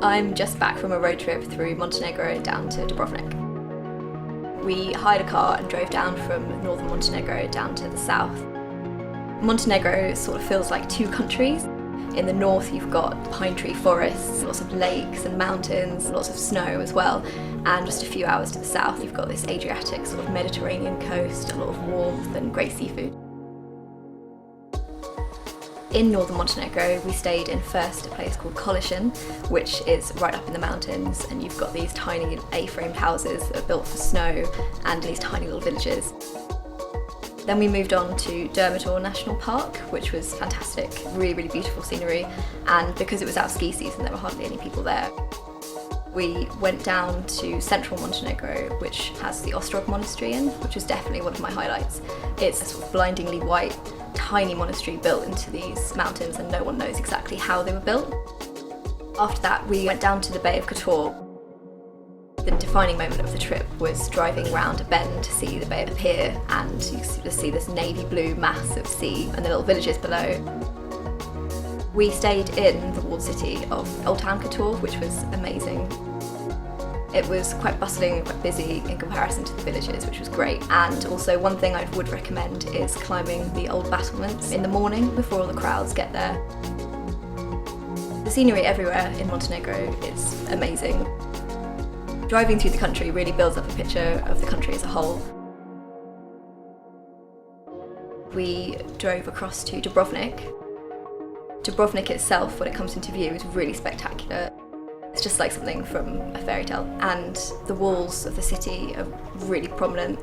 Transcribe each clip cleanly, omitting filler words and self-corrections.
I'm just back from a road trip through Montenegro down to Dubrovnik. We hired a car and drove down from northern Montenegro down to the south. Montenegro sort of feels like two countries. In the north you've got pine tree forests, lots of lakes and mountains, lots of snow as well, and just a few hours to the south you've got this Adriatic sort of Mediterranean coast, a lot of warmth and great seafood. In northern Montenegro we stayed in first a place called Croatia, which is right up in the mountains, and you've got these tiny A-framed houses that are built for snow and these tiny little villages. Then we moved on to Dermatol National Park, which was fantastic, really, really beautiful scenery, and because it was our ski season there were hardly any people there. We went down to central Montenegro, which has the Ostrog Monastery in, which was definitely one of my highlights. It's a sort of blindingly white, tiny monastery built into these mountains, and no one knows exactly how they were built. After that we went down to the Bay of Couture. The defining moment of the trip was driving round a bend to see the bay appear, and you just see this navy blue mass of sea and the little villages below. We stayed in the walled city of Old Town Couture, which was amazing. It was quite bustling and quite busy in comparison to the villages, which was great. And also one thing I would recommend is climbing the old battlements in the morning before all the crowds get there. The scenery everywhere in Montenegro is amazing. Driving through the country really builds up a picture of the country as a whole. We drove across to Dubrovnik. Dubrovnik itself, when it comes into view, is really spectacular. It's just like something from a fairy tale, and the walls of the city are really prominent.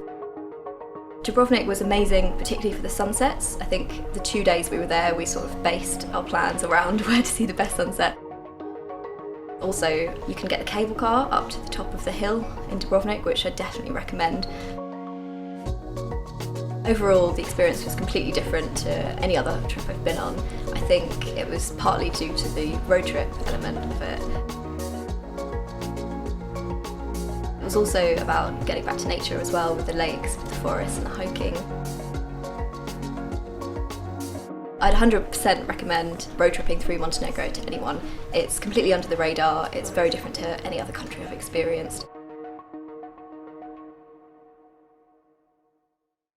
Dubrovnik was amazing, particularly for the sunsets. I think the 2 days we were there, we sort of based our plans around where to see the best sunset. Also, you can get the cable car up to the top of the hill in Dubrovnik, which I definitely recommend. Overall, the experience was completely different to any other trip I've been on. I think it was partly due to the road trip element of it. It was also about getting back to nature as well, with the lakes, with the forests and the hiking. I'd 100% recommend road tripping through Montenegro to anyone. It's completely under the radar, it's very different to any other country I've experienced.